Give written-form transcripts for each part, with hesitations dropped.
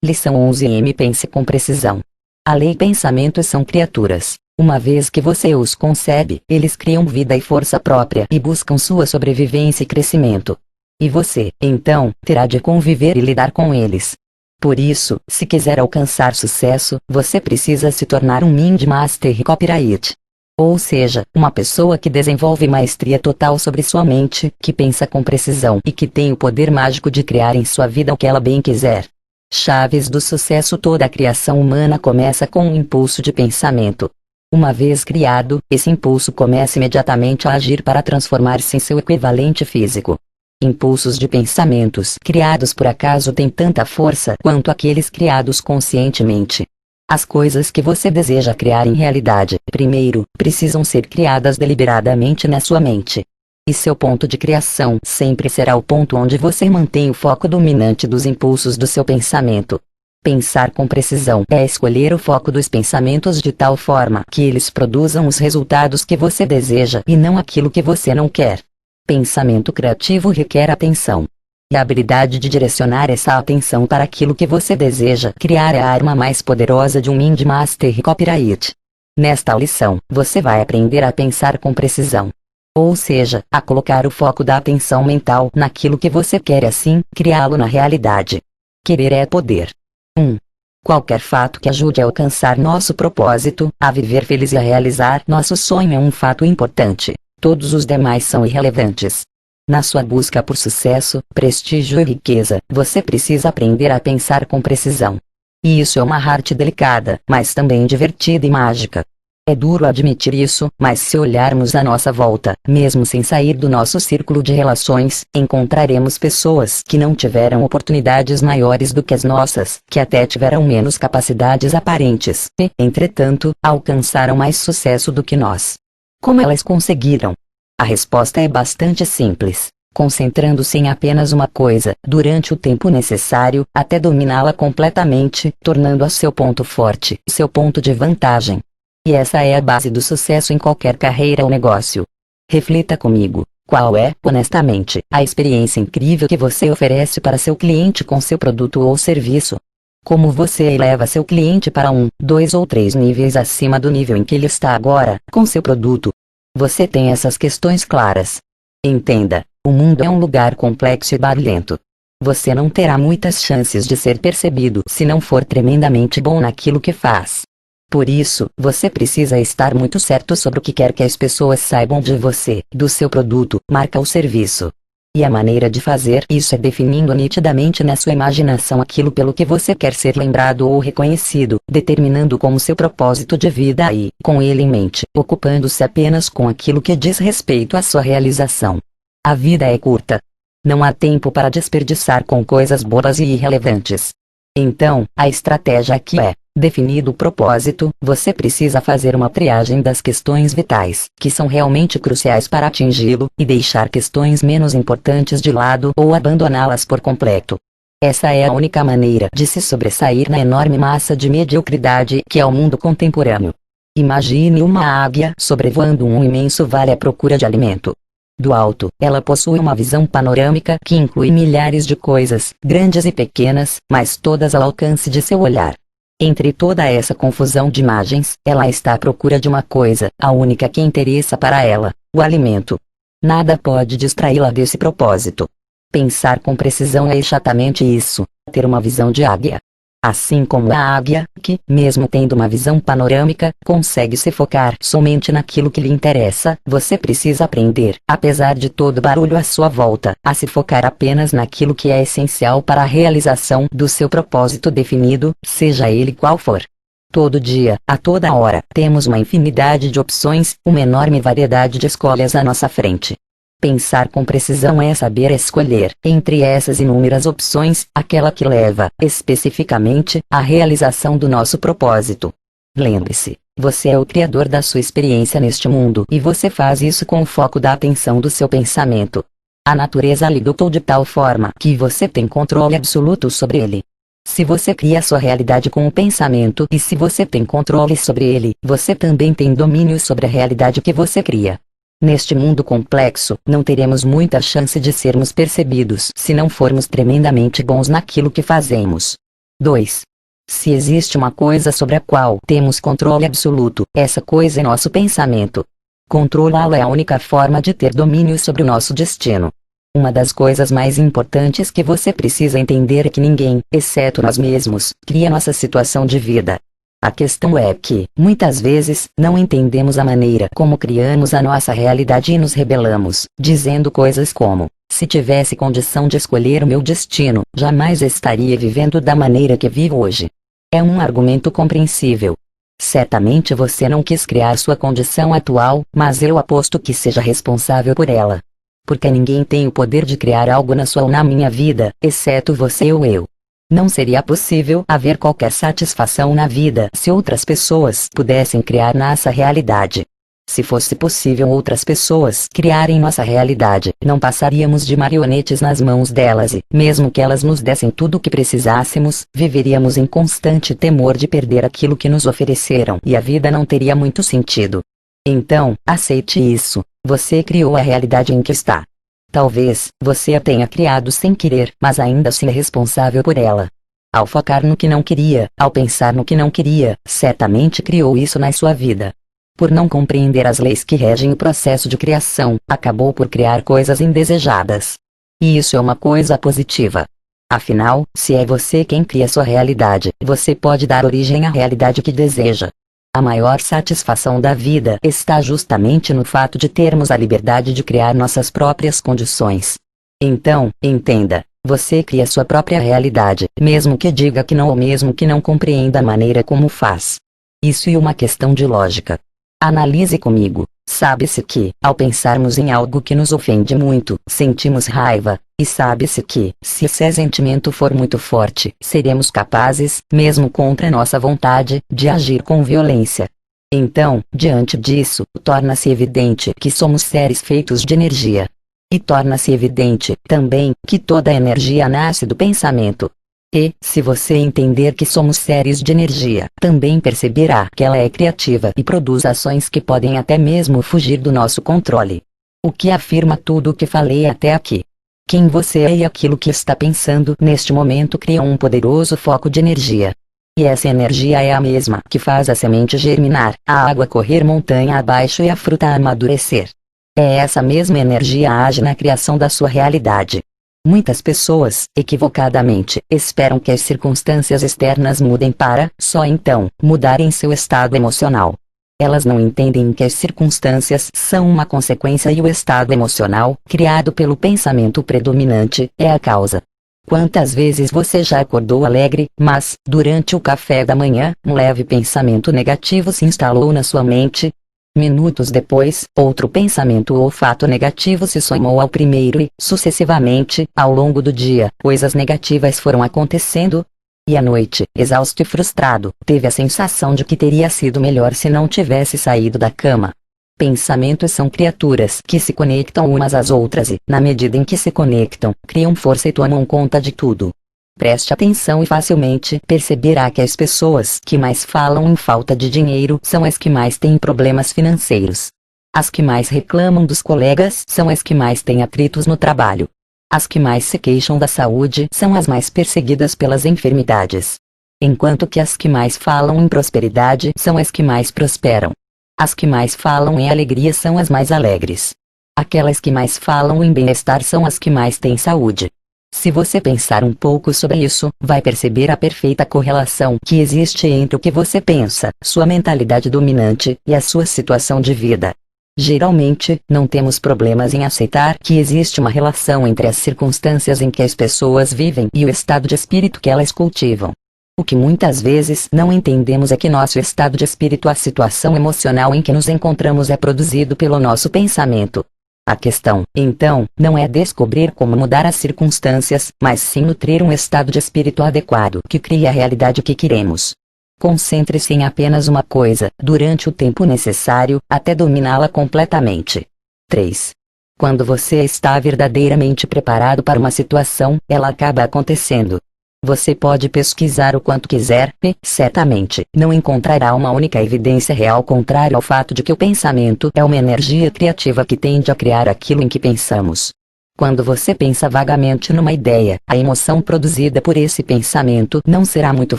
Lição 11M. Pense com precisão. A lei e pensamentos são criaturas. Uma vez que você os concebe, eles criam vida e força própria e buscam sua sobrevivência e crescimento. E você, então, terá de conviver e lidar com eles. Por isso, se quiser alcançar sucesso, você precisa se tornar um Mind Master Copyright. Ou seja, uma pessoa que desenvolve maestria total sobre sua mente, que pensa com precisão e que tem o poder mágico de criar em sua vida o que ela bem quiser. Chaves do sucesso. Toda a criação humana começa com um impulso de pensamento. Uma vez criado, esse impulso começa imediatamente a agir para transformar-se em seu equivalente físico. Impulsos de pensamentos criados por acaso têm tanta força quanto aqueles criados conscientemente. As coisas que você deseja criar em realidade, primeiro, precisam ser criadas deliberadamente na sua mente. E seu ponto de criação sempre será o ponto onde você mantém o foco dominante dos impulsos do seu pensamento. Pensar com precisão é escolher o foco dos pensamentos de tal forma que eles produzam os resultados que você deseja e não aquilo que você não quer. Pensamento criativo requer atenção. E a habilidade de direcionar essa atenção para aquilo que você deseja criar é a arma mais poderosa de um Mind Master Copyright. Nesta lição, você vai aprender a pensar com precisão. Ou seja, a colocar o foco da atenção mental naquilo que você quer e assim, criá-lo na realidade. Querer é poder. 1. Qualquer fato que ajude a alcançar nosso propósito, a viver feliz e a realizar nosso sonho é um fato importante. Todos os demais são irrelevantes. Na sua busca por sucesso, prestígio e riqueza, você precisa aprender a pensar com precisão. E isso é uma arte delicada, mas também divertida e mágica. É duro admitir isso, mas se olharmos à nossa volta, mesmo sem sair do nosso círculo de relações, encontraremos pessoas que não tiveram oportunidades maiores do que as nossas, que até tiveram menos capacidades aparentes, e, entretanto, alcançaram mais sucesso do que nós. Como elas conseguiram? A resposta é bastante simples. Concentrando-se em apenas uma coisa, durante o tempo necessário, até dominá-la completamente, tornando-a seu ponto forte, seu ponto de vantagem. E essa é a base do sucesso em qualquer carreira ou negócio. Reflita comigo, qual é, honestamente, a experiência incrível que você oferece para seu cliente com seu produto ou serviço? Como você eleva seu cliente para 1, 2 ou 3 níveis acima do nível em que ele está agora, com seu produto? Você tem essas questões claras. Entenda, o mundo é um lugar complexo e barulhento. Você não terá muitas chances de ser percebido se não for tremendamente bom naquilo que faz. Por isso, você precisa estar muito certo sobre o que quer que as pessoas saibam de você, do seu produto, marca ou serviço. E a maneira de fazer isso é definindo nitidamente na sua imaginação aquilo pelo que você quer ser lembrado ou reconhecido, determinando como seu propósito de vida e, com ele em mente, ocupando-se apenas com aquilo que diz respeito à sua realização. A vida é curta. Não há tempo para desperdiçar com coisas bobas e irrelevantes. Então, a estratégia aqui é: definido o propósito, você precisa fazer uma triagem das questões vitais, que são realmente cruciais para atingi-lo, e deixar questões menos importantes de lado ou abandoná-las por completo. Essa é a única maneira de se sobressair na enorme massa de mediocridade que é o mundo contemporâneo. Imagine uma águia sobrevoando um imenso vale à procura de alimento. Do alto, ela possui uma visão panorâmica que inclui milhares de coisas, grandes e pequenas, mas todas ao alcance de seu olhar. Entre toda essa confusão de imagens, ela está à procura de uma coisa, a única que interessa para ela: o alimento. Nada pode distraí-la desse propósito. Pensar com precisão é exatamente isso: ter uma visão de águia. Assim como a águia, que, mesmo tendo uma visão panorâmica, consegue se focar somente naquilo que lhe interessa, você precisa aprender, apesar de todo barulho à sua volta, a se focar apenas naquilo que é essencial para a realização do seu propósito definido, seja ele qual for. Todo dia, a toda hora, temos uma infinidade de opções, uma enorme variedade de escolhas à nossa frente. Pensar com precisão é saber escolher, entre essas inúmeras opções, aquela que leva, especificamente, à realização do nosso propósito. Lembre-se, você é o criador da sua experiência neste mundo e você faz isso com o foco da atenção do seu pensamento. A natureza lhe dotou de tal forma que você tem controle absoluto sobre ele. Se você cria sua realidade com o pensamento e se você tem controle sobre ele, você também tem domínio sobre a realidade que você cria. Neste mundo complexo, não teremos muita chance de sermos percebidos se não formos tremendamente bons naquilo que fazemos. 2. Se existe uma coisa sobre a qual temos controle absoluto, essa coisa é nosso pensamento. Controlá-lo é a única forma de ter domínio sobre o nosso destino. Uma das coisas mais importantes que você precisa entender é que ninguém, exceto nós mesmos, cria nossa situação de vida. A questão é que, muitas vezes, não entendemos a maneira como criamos a nossa realidade e nos rebelamos, dizendo coisas como: se tivesse condição de escolher o meu destino, jamais estaria vivendo da maneira que vivo hoje. É um argumento compreensível. Certamente você não quis criar sua condição atual, mas eu aposto que seja responsável por ela. Porque ninguém tem o poder de criar algo na sua ou na minha vida, exceto você ou eu. Não seria possível haver qualquer satisfação na vida se outras pessoas pudessem criar nossa realidade. Se fosse possível outras pessoas criarem nossa realidade, não passaríamos de marionetes nas mãos delas e, mesmo que elas nos dessem tudo o que precisássemos, viveríamos em constante temor de perder aquilo que nos ofereceram e a vida não teria muito sentido. Então, aceite isso. Você criou a realidade em que está. Talvez, você a tenha criado sem querer, mas ainda assim é responsável por ela. Ao focar no que não queria, ao pensar no que não queria, certamente criou isso na sua vida. Por não compreender as leis que regem o processo de criação, acabou por criar coisas indesejadas. E isso é uma coisa positiva. Afinal, se é você quem cria sua realidade, você pode dar origem à realidade que deseja. A maior satisfação da vida está justamente no fato de termos a liberdade de criar nossas próprias condições. Então, entenda, você cria sua própria realidade, mesmo que diga que não ou mesmo que não compreenda a maneira como faz. Isso é uma questão de lógica. Analise comigo. Sabe-se que, ao pensarmos em algo que nos ofende muito, sentimos raiva, e sabe-se que, se esse sentimento for muito forte, seremos capazes, mesmo contra nossa vontade, de agir com violência. Então, diante disso, torna-se evidente que somos seres feitos de energia. E torna-se evidente, também, que toda energia nasce do pensamento. E, se você entender que somos seres de energia, também perceberá que ela é criativa e produz ações que podem até mesmo fugir do nosso controle. O que afirma tudo o que falei até aqui. Quem você é e aquilo que está pensando neste momento criam um poderoso foco de energia. E essa energia é a mesma que faz a semente germinar, a água correr montanha abaixo e a fruta amadurecer. É essa mesma energia age na criação da sua realidade. Muitas pessoas, equivocadamente, esperam que as circunstâncias externas mudem para, só então, mudarem seu estado emocional. Elas não entendem que as circunstâncias são uma consequência e o estado emocional, criado pelo pensamento predominante, é a causa. Quantas vezes você já acordou alegre, mas, durante o café da manhã, um leve pensamento negativo se instalou na sua mente? Minutos depois, outro pensamento ou fato negativo se somou ao primeiro e, sucessivamente, ao longo do dia, coisas negativas foram acontecendo. E à noite, exausto e frustrado, teve a sensação de que teria sido melhor se não tivesse saído da cama. Pensamentos são criaturas que se conectam umas às outras e, na medida em que se conectam, criam força e tomam conta de tudo. Preste atenção e facilmente perceberá que as pessoas que mais falam em falta de dinheiro são as que mais têm problemas financeiros. As que mais reclamam dos colegas são as que mais têm atritos no trabalho. As que mais se queixam da saúde são as mais perseguidas pelas enfermidades. Enquanto que as que mais falam em prosperidade são as que mais prosperam. As que mais falam em alegria são as mais alegres. Aquelas que mais falam em bem-estar são as que mais têm saúde. Se você pensar um pouco sobre isso, vai perceber a perfeita correlação que existe entre o que você pensa, sua mentalidade dominante, e a sua situação de vida. Geralmente, não temos problemas em aceitar que existe uma relação entre as circunstâncias em que as pessoas vivem e o estado de espírito que elas cultivam. O que muitas vezes não entendemos é que nosso estado de espírito, a situação emocional em que nos encontramos, é produzido pelo nosso pensamento. A questão, então, não é descobrir como mudar as circunstâncias, mas sim nutrir um estado de espírito adequado que crie a realidade que queremos. Concentre-se em apenas uma coisa, durante o tempo necessário, até dominá-la completamente. 3. Quando você está verdadeiramente preparado para uma situação, ela acaba acontecendo. Você pode pesquisar o quanto quiser, e, certamente, não encontrará uma única evidência real contrária ao fato de que o pensamento é uma energia criativa que tende a criar aquilo em que pensamos. Quando você pensa vagamente numa ideia, a emoção produzida por esse pensamento não será muito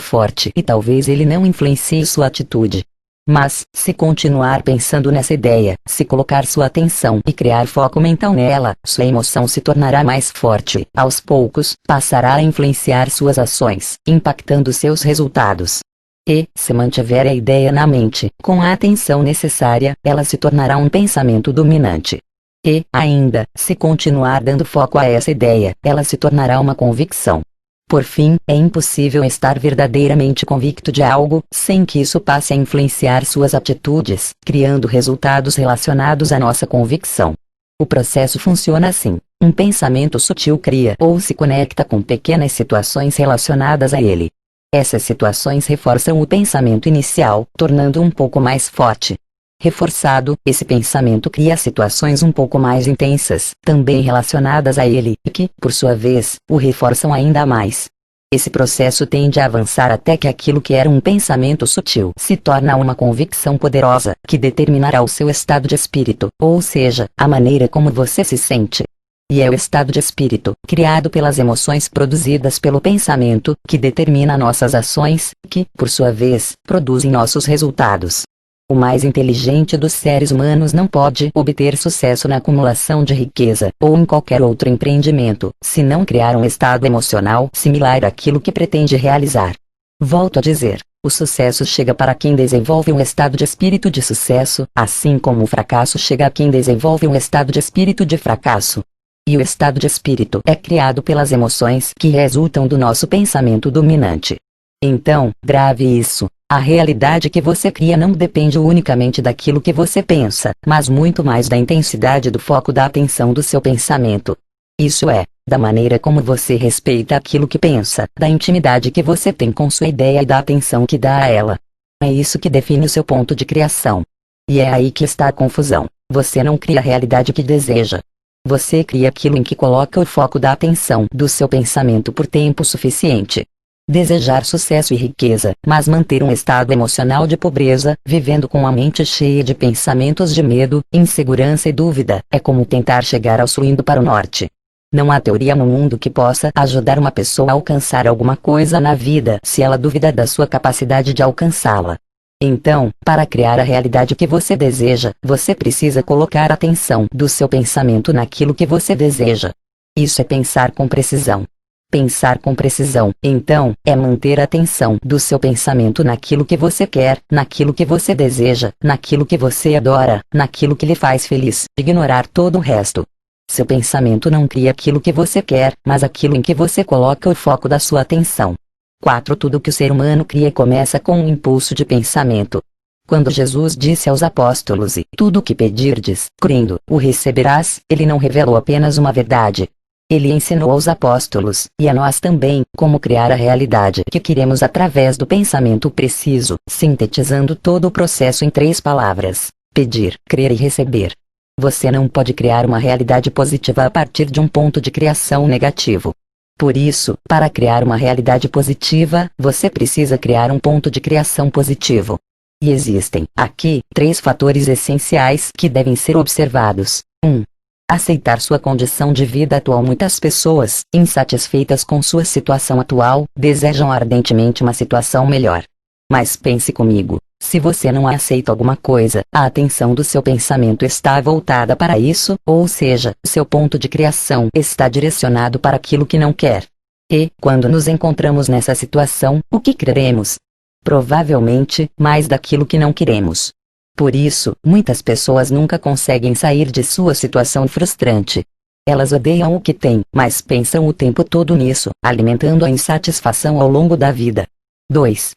forte e talvez ele não influencie sua atitude. Mas, se continuar pensando nessa ideia, se colocar sua atenção e criar foco mental nela, sua emoção se tornará mais forte. Aos poucos, passará a influenciar suas ações, impactando seus resultados. E, se mantiver a ideia na mente, com a atenção necessária, ela se tornará um pensamento dominante. E, ainda, se continuar dando foco a essa ideia, ela se tornará uma convicção. Por fim, é impossível estar verdadeiramente convicto de algo, sem que isso passe a influenciar suas atitudes, criando resultados relacionados à nossa convicção. O processo funciona assim: um pensamento sutil cria ou se conecta com pequenas situações relacionadas a ele. Essas situações reforçam o pensamento inicial, tornando-o um pouco mais forte. Reforçado, esse pensamento cria situações um pouco mais intensas, também relacionadas a ele, e que, por sua vez, o reforçam ainda mais. Esse processo tende a avançar até que aquilo que era um pensamento sutil se torna uma convicção poderosa, que determinará o seu estado de espírito, ou seja, a maneira como você se sente. E é o estado de espírito, criado pelas emoções produzidas pelo pensamento, que determina nossas ações, que, por sua vez, produzem nossos resultados. O mais inteligente dos seres humanos não pode obter sucesso na acumulação de riqueza, ou em qualquer outro empreendimento, se não criar um estado emocional similar àquilo que pretende realizar. Volto a dizer, o sucesso chega para quem desenvolve um estado de espírito de sucesso, assim como o fracasso chega a quem desenvolve um estado de espírito de fracasso. E o estado de espírito é criado pelas emoções que resultam do nosso pensamento dominante. Então, grave isso. A realidade que você cria não depende unicamente daquilo que você pensa, mas muito mais da intensidade do foco da atenção do seu pensamento. Isso é, da maneira como você respeita aquilo que pensa, da intimidade que você tem com sua ideia e da atenção que dá a ela. É isso que define o seu ponto de criação. E é aí que está a confusão. Você não cria a realidade que deseja. Você cria aquilo em que coloca o foco da atenção do seu pensamento por tempo suficiente. Desejar sucesso e riqueza, mas manter um estado emocional de pobreza, vivendo com a mente cheia de pensamentos de medo, insegurança e dúvida, é como tentar chegar ao sul indo para o norte. Não há teoria no mundo que possa ajudar uma pessoa a alcançar alguma coisa na vida se ela duvida da sua capacidade de alcançá-la. Então, para criar a realidade que você deseja, você precisa colocar a atenção do seu pensamento naquilo que você deseja. Isso é pensar com precisão. Pensar com precisão, então, é manter a atenção do seu pensamento naquilo que você quer, naquilo que você deseja, naquilo que você adora, naquilo que lhe faz feliz, ignorar todo o resto. Seu pensamento não cria aquilo que você quer, mas aquilo em que você coloca o foco da sua atenção. 4. Tudo que o ser humano cria começa com um impulso de pensamento. Quando Jesus disse aos apóstolos: "E tudo o que pedirdes, crendo, o receberás", ele não revelou apenas uma verdade. Ele ensinou aos apóstolos, e a nós também, como criar a realidade que queremos através do pensamento preciso, sintetizando todo o processo em 3 palavras: pedir, crer e receber. Você não pode criar uma realidade positiva a partir de um ponto de criação negativo. Por isso, para criar uma realidade positiva, você precisa criar um ponto de criação positivo. E existem, aqui, 3 fatores essenciais que devem ser observados. 1. Aceitar sua condição de vida atual. Muitas pessoas, insatisfeitas com sua situação atual, desejam ardentemente uma situação melhor. Mas pense comigo, se você não aceita alguma coisa, a atenção do seu pensamento está voltada para isso, ou seja, seu ponto de criação está direcionado para aquilo que não quer. E, quando nos encontramos nessa situação, o que queremos? Provavelmente, mais daquilo que não queremos. Por isso, muitas pessoas nunca conseguem sair de sua situação frustrante. Elas odeiam o que têm, mas pensam o tempo todo nisso, alimentando a insatisfação ao longo da vida. 2.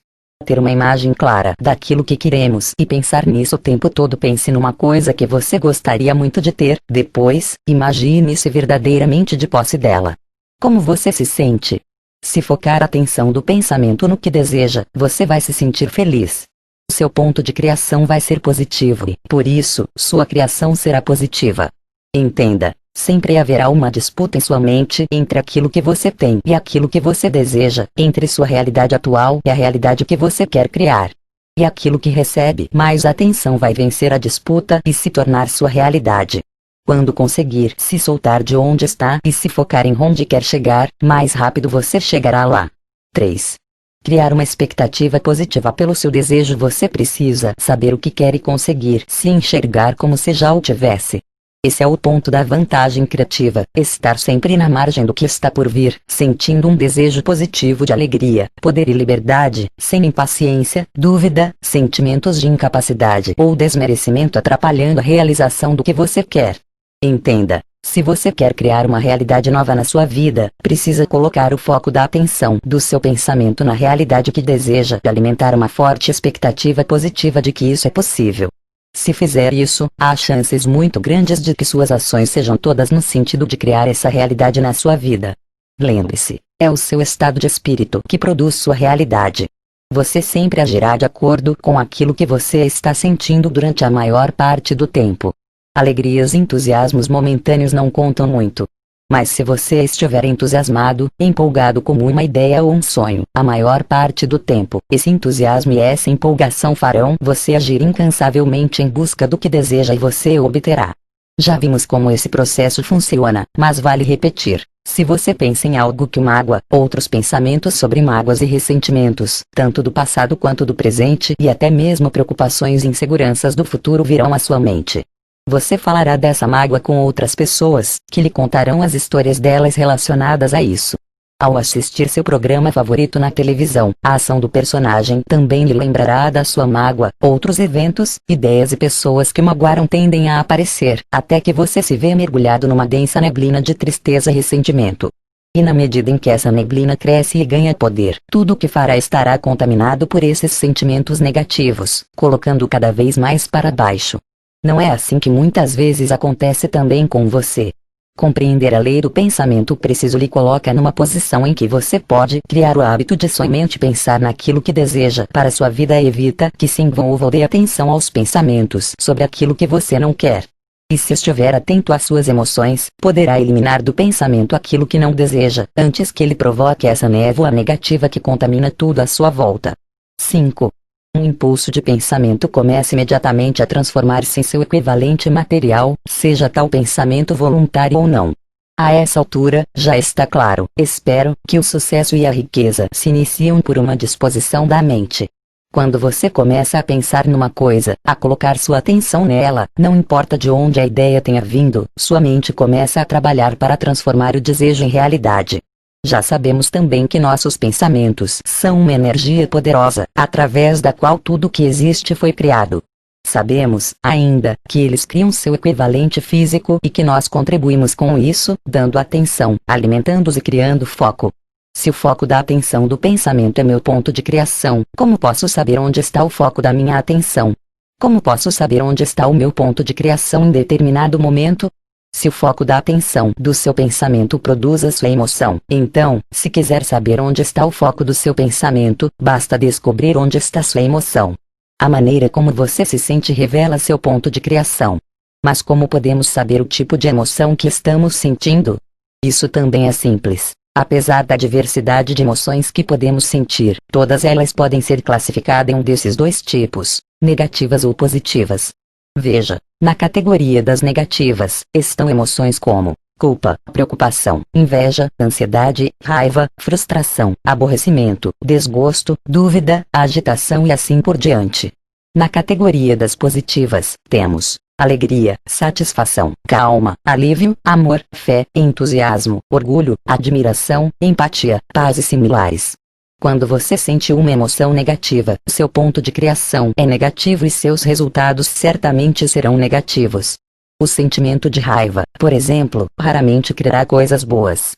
Ter uma imagem clara daquilo que queremos e pensar nisso o tempo todo. Pense numa coisa que você gostaria muito de ter, depois, imagine-se verdadeiramente de posse dela. Como você se sente? Se focar a atenção do pensamento no que deseja, você vai se sentir feliz. Seu ponto de criação vai ser positivo e, por isso, sua criação será positiva. Entenda, sempre haverá uma disputa em sua mente entre aquilo que você tem e aquilo que você deseja, entre sua realidade atual e a realidade que você quer criar. E aquilo que recebe mais atenção vai vencer a disputa e se tornar sua realidade. Quando conseguir se soltar de onde está e se focar em onde quer chegar, mais rápido você chegará lá. 3. Criar uma expectativa positiva pelo seu desejo. Você precisa saber o que quer e conseguir se enxergar como se já o tivesse. Esse é o ponto da vantagem criativa, estar sempre na margem do que está por vir, sentindo um desejo positivo de alegria, poder e liberdade, sem impaciência, dúvida, sentimentos de incapacidade ou desmerecimento atrapalhando a realização do que você quer. Entenda, se você quer criar uma realidade nova na sua vida, precisa colocar o foco da atenção do seu pensamento na realidade que deseja e alimentar uma forte expectativa positiva de que isso é possível. Se fizer isso, há chances muito grandes de que suas ações sejam todas no sentido de criar essa realidade na sua vida. Lembre-se, é o seu estado de espírito que produz sua realidade. Você sempre agirá de acordo com aquilo que você está sentindo durante a maior parte do tempo. Alegrias e entusiasmos momentâneos não contam muito. Mas se você estiver entusiasmado, empolgado como uma ideia ou um sonho, a maior parte do tempo, esse entusiasmo e essa empolgação farão você agir incansavelmente em busca do que deseja e você o obterá. Já vimos como esse processo funciona, mas vale repetir. Se você pensa em algo que o magoa, outros pensamentos sobre mágoas e ressentimentos, tanto do passado quanto do presente e até mesmo preocupações e inseguranças do futuro virão à sua mente. Você falará dessa mágoa com outras pessoas, que lhe contarão as histórias delas relacionadas a isso. Ao assistir seu programa favorito na televisão, a ação do personagem também lhe lembrará da sua mágoa. Outros eventos, ideias e pessoas que o magoaram tendem a aparecer, até que você se vê mergulhado numa densa neblina de tristeza e ressentimento. E na medida em que essa neblina cresce e ganha poder, tudo o que fará estará contaminado por esses sentimentos negativos, colocando-o cada vez mais para baixo. Não é assim que muitas vezes acontece também com você? Compreender a lei do pensamento preciso lhe coloca numa posição em que você pode criar o hábito de somente pensar naquilo que deseja para sua vida e evita que se envolva ou dê atenção aos pensamentos sobre aquilo que você não quer. E se estiver atento às suas emoções, poderá eliminar do pensamento aquilo que não deseja, antes que ele provoque essa névoa negativa que contamina tudo à sua volta. 5. Um impulso de pensamento começa imediatamente a transformar-se em seu equivalente material, seja tal pensamento voluntário ou não. A essa altura, já está claro, espero, que o sucesso e a riqueza se iniciam por uma disposição da mente. Quando você começa a pensar numa coisa, a colocar sua atenção nela, não importa de onde a ideia tenha vindo, sua mente começa a trabalhar para transformar o desejo em realidade. Já sabemos também que nossos pensamentos são uma energia poderosa, através da qual tudo o que existe foi criado. Sabemos, ainda, que eles criam seu equivalente físico e que nós contribuímos com isso, dando atenção, alimentando-os e criando foco. Se o foco da atenção do pensamento é meu ponto de criação, como posso saber onde está o foco da minha atenção? Como posso saber onde está o meu ponto de criação em determinado momento? Se o foco da atenção do seu pensamento produz a sua emoção, então, se quiser saber onde está o foco do seu pensamento, basta descobrir onde está sua emoção. A maneira como você se sente revela seu ponto de criação. Mas como podemos saber o tipo de emoção que estamos sentindo? Isso também é simples. Apesar da diversidade de emoções que podemos sentir, todas elas podem ser classificadas em um desses dois tipos, negativas ou positivas. Veja, na categoria das negativas, estão emoções como culpa, preocupação, inveja, ansiedade, raiva, frustração, aborrecimento, desgosto, dúvida, agitação e assim por diante. Na categoria das positivas, temos alegria, satisfação, calma, alívio, amor, fé, entusiasmo, orgulho, admiração, empatia, paz e similares. Quando você sente uma emoção negativa, seu ponto de criação é negativo e seus resultados certamente serão negativos. O sentimento de raiva, por exemplo, raramente criará coisas boas.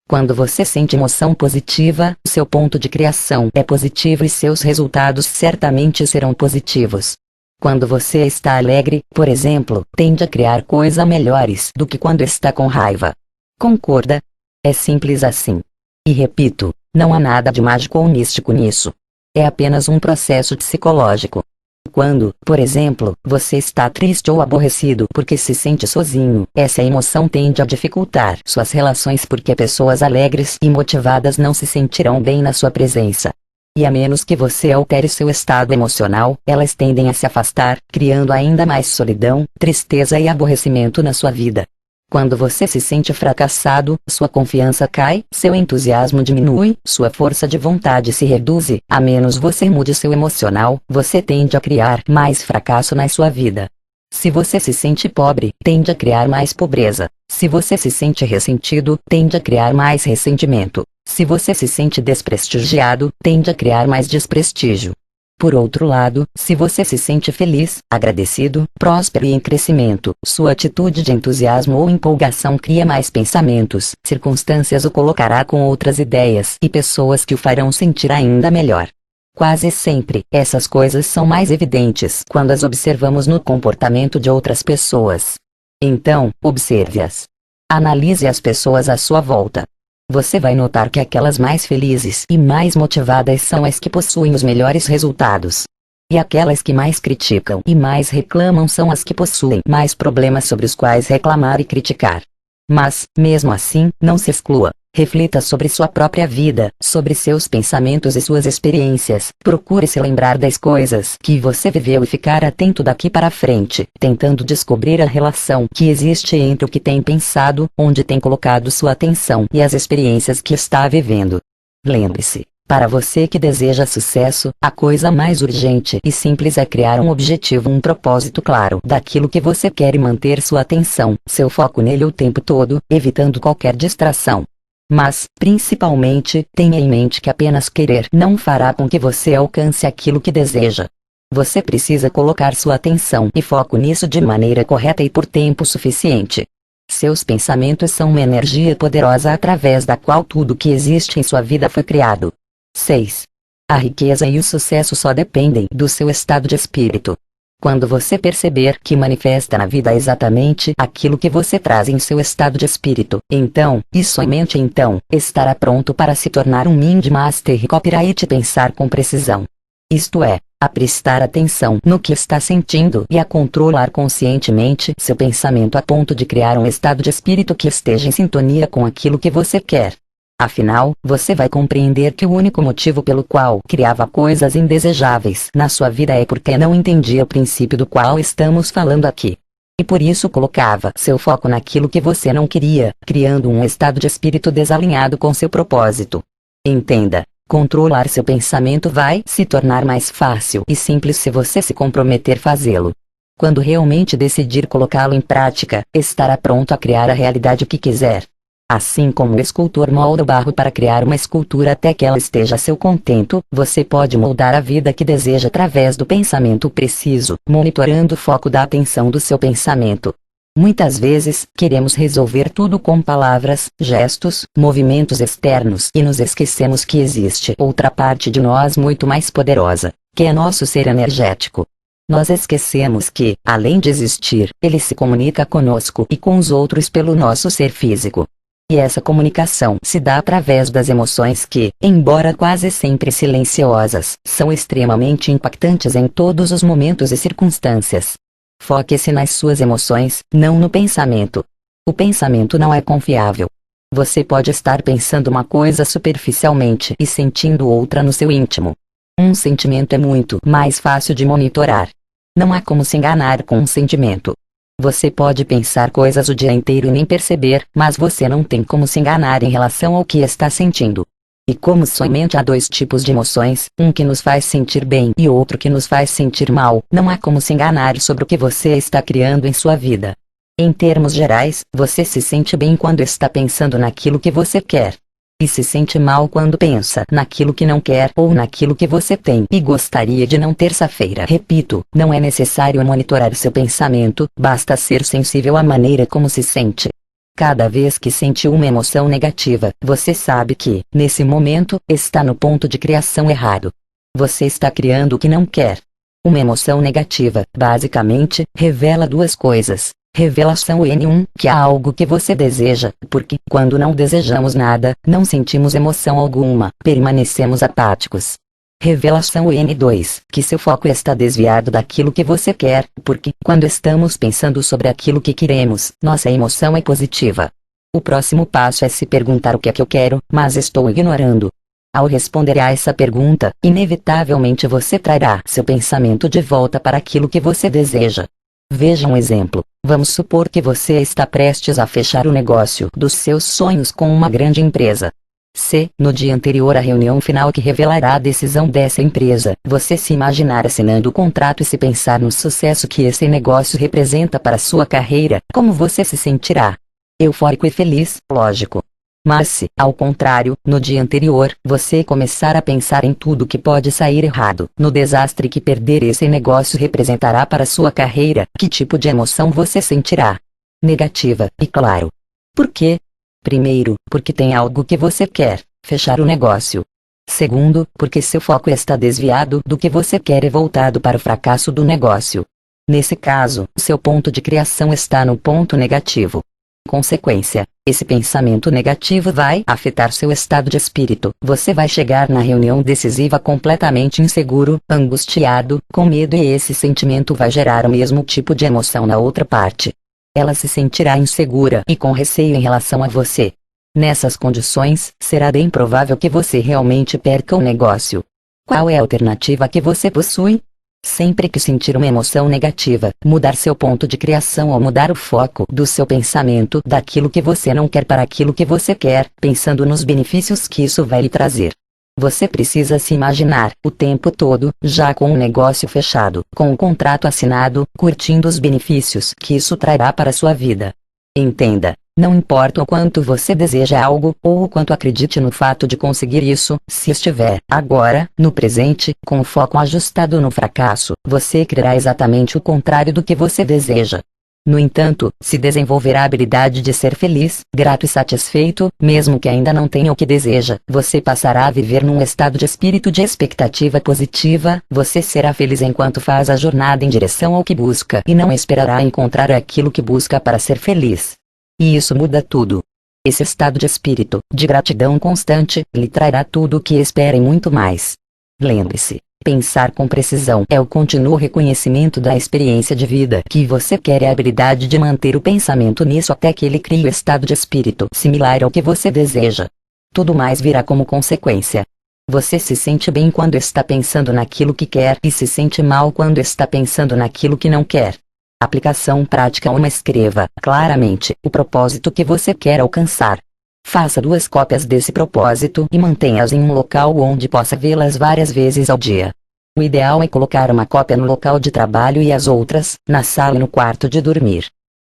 Quando você sente emoção positiva, seu ponto de criação é positivo e seus resultados certamente serão positivos. Quando você está alegre, por exemplo, tende a criar coisas melhores do que quando está com raiva. Concorda? É simples assim. E repito, não há nada de mágico ou místico nisso. É apenas um processo psicológico. Quando, por exemplo, você está triste ou aborrecido porque se sente sozinho, essa emoção tende a dificultar suas relações porque pessoas alegres e motivadas não se sentirão bem na sua presença. E a menos que você altere seu estado emocional, elas tendem a se afastar, criando ainda mais solidão, tristeza e aborrecimento na sua vida. Quando você se sente fracassado, sua confiança cai, seu entusiasmo diminui, sua força de vontade se reduz e, a menos você mude seu emocional, você tende a criar mais fracasso na sua vida. Se você se sente pobre, tende a criar mais pobreza. Se você se sente ressentido, tende a criar mais ressentimento. Se você se sente desprestigiado, tende a criar mais desprestígio. Por outro lado, se você se sente feliz, agradecido, próspero e em crescimento, sua atitude de entusiasmo ou empolgação cria mais pensamentos, circunstâncias o colocará com outras ideias e pessoas que o farão sentir ainda melhor. Quase sempre, essas coisas são mais evidentes quando as observamos no comportamento de outras pessoas. Então, observe-as. Analise as pessoas à sua volta. Você vai notar que aquelas mais felizes e mais motivadas são as que possuem os melhores resultados. E aquelas que mais criticam e mais reclamam são as que possuem mais problemas sobre os quais reclamar e criticar. Mas, mesmo assim, não se exclua. Reflita sobre sua própria vida, sobre seus pensamentos e suas experiências. Procure se lembrar das coisas que você viveu e ficar atento daqui para frente, tentando descobrir a relação que existe entre o que tem pensado, onde tem colocado sua atenção e as experiências que está vivendo. Lembre-se, para você que deseja sucesso, a coisa mais urgente e simples é criar um objetivo, um propósito claro daquilo que você quer e manter sua atenção, seu foco nele o tempo todo, evitando qualquer distração. Mas, principalmente, tenha em mente que apenas querer não fará com que você alcance aquilo que deseja. Você precisa colocar sua atenção e foco nisso de maneira correta e por tempo suficiente. Seus pensamentos são uma energia poderosa através da qual tudo que existe em sua vida foi criado. 6. A riqueza e o sucesso só dependem do seu estado de espírito. Quando você perceber que manifesta na vida exatamente aquilo que você traz em seu estado de espírito, então, e somente então, estará pronto para se tornar um Mind Master Copyright e pensar com precisão. Isto é, a prestar atenção no que está sentindo e a controlar conscientemente seu pensamento a ponto de criar um estado de espírito que esteja em sintonia com aquilo que você quer. Afinal, você vai compreender que o único motivo pelo qual criava coisas indesejáveis na sua vida é porque não entendia o princípio do qual estamos falando aqui. E por isso colocava seu foco naquilo que você não queria, criando um estado de espírito desalinhado com seu propósito. Entenda, controlar seu pensamento vai se tornar mais fácil e simples se você se comprometer a fazê-lo. Quando realmente decidir colocá-lo em prática, estará pronto a criar a realidade que quiser. Assim como o escultor molda o barro para criar uma escultura até que ela esteja a seu contento, você pode moldar a vida que deseja através do pensamento preciso, monitorando o foco da atenção do seu pensamento. Muitas vezes, queremos resolver tudo com palavras, gestos, movimentos externos e nos esquecemos que existe outra parte de nós muito mais poderosa, que é nosso ser energético. Nós esquecemos que, além de existir, ele se comunica conosco e com os outros pelo nosso ser físico. E essa comunicação se dá através das emoções que, embora quase sempre silenciosas, são extremamente impactantes em todos os momentos e circunstâncias. Foque-se nas suas emoções, não no pensamento. O pensamento não é confiável. Você pode estar pensando uma coisa superficialmente e sentindo outra no seu íntimo. Um sentimento é muito mais fácil de monitorar. Não há como se enganar com um sentimento. Você pode pensar coisas o dia inteiro e nem perceber, mas você não tem como se enganar em relação ao que está sentindo. E como somente há dois tipos de emoções, um que nos faz sentir bem e outro que nos faz sentir mal, não há como se enganar sobre o que você está criando em sua vida. Em termos gerais, você se sente bem quando está pensando naquilo que você quer. E se sente mal quando pensa naquilo que não quer ou naquilo que você tem e gostaria de não terça-feira. Repito, não é necessário monitorar seu pensamento, basta ser sensível à maneira como se sente. Cada vez que sente uma emoção negativa, você sabe que, nesse momento, está no ponto de criação errado. Você está criando o que não quer. Uma emoção negativa, basicamente, revela duas coisas. Revelação N1, que há algo que você deseja, porque, quando não desejamos nada, não sentimos emoção alguma, permanecemos apáticos. Revelação N2, que seu foco está desviado daquilo que você quer, porque, quando estamos pensando sobre aquilo que queremos, nossa emoção é positiva. O próximo passo é se perguntar o que é que eu quero, mas estou ignorando. Ao responder a essa pergunta, inevitavelmente você trará seu pensamento de volta para aquilo que você deseja. Veja um exemplo. Vamos supor que você está prestes a fechar o negócio dos seus sonhos com uma grande empresa. Se, no dia anterior à reunião final que revelará a decisão dessa empresa, você se imaginar assinando o contrato e se pensar no sucesso que esse negócio representa para sua carreira, como você se sentirá? Eufórico e feliz, lógico. Mas se, ao contrário, no dia anterior, você começar a pensar em tudo que pode sair errado, no desastre que perder esse negócio representará para sua carreira, que tipo de emoção você sentirá? Negativa, e claro. Por quê? Primeiro, porque tem algo que você quer, fechar o negócio. Segundo, porque seu foco está desviado do que você quer e voltado para o fracasso do negócio. Nesse caso, seu ponto de criação está no ponto negativo. Consequência, esse pensamento negativo vai afetar seu estado de espírito. Você vai chegar na reunião decisiva completamente inseguro, angustiado, com medo, e esse sentimento vai gerar o mesmo tipo de emoção na outra parte. Ela se sentirá insegura e com receio em relação a você. Nessas condições, será bem provável que você realmente perca o negócio. Qual é a alternativa que você possui? Sempre que sentir uma emoção negativa, mudar seu ponto de criação ou mudar o foco do seu pensamento daquilo que você não quer para aquilo que você quer, pensando nos benefícios que isso vai lhe trazer. Você precisa se imaginar, o tempo todo, já com o negócio fechado, com o contrato assinado, curtindo os benefícios que isso trará para sua vida. Entenda. Não importa o quanto você deseja algo, ou o quanto acredite no fato de conseguir isso, se estiver, agora, no presente, com o foco ajustado no fracasso, você quererá exatamente o contrário do que você deseja. No entanto, se desenvolverá a habilidade de ser feliz, grato e satisfeito, mesmo que ainda não tenha o que deseja, você passará a viver num estado de espírito de expectativa positiva, você será feliz enquanto faz a jornada em direção ao que busca e não esperará encontrar aquilo que busca para ser feliz. E isso muda tudo. Esse estado de espírito, de gratidão constante, lhe trará tudo o que espera e muito mais. Lembre-se, pensar com precisão é o contínuo reconhecimento da experiência de vida que você quer e a habilidade de manter o pensamento nisso até que ele crie o estado de espírito similar ao que você deseja. Tudo mais virá como consequência. Você se sente bem quando está pensando naquilo que quer e se sente mal quando está pensando naquilo que não quer. Aplicação prática 1. Escreva, claramente, o propósito que você quer alcançar. Faça 2 cópias desse propósito e mantenha-as em um local onde possa vê-las várias vezes ao dia. O ideal é colocar uma cópia no local de trabalho e as outras, na sala e no quarto de dormir.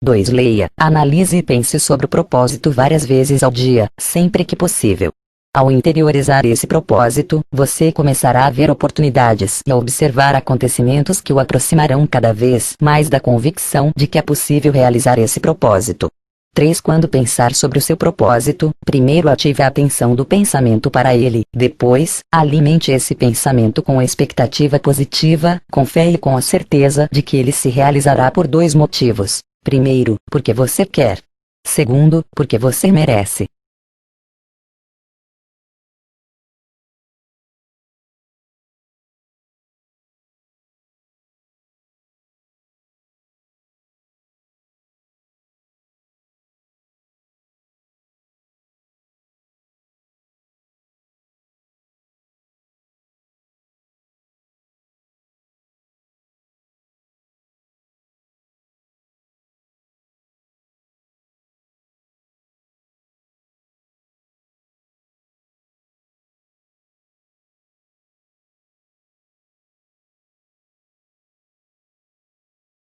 2. Leia, analise e pense sobre o propósito várias vezes ao dia, sempre que possível. Ao interiorizar esse propósito, você começará a ver oportunidades e a observar acontecimentos que o aproximarão cada vez mais da convicção de que é possível realizar esse propósito. 3. Quando pensar sobre o seu propósito, primeiro ative a atenção do pensamento para ele, depois, alimente esse pensamento com a expectativa positiva, com fé e com a certeza de que ele se realizará por 2 motivos. Primeiro, porque você quer. Segundo, porque você merece.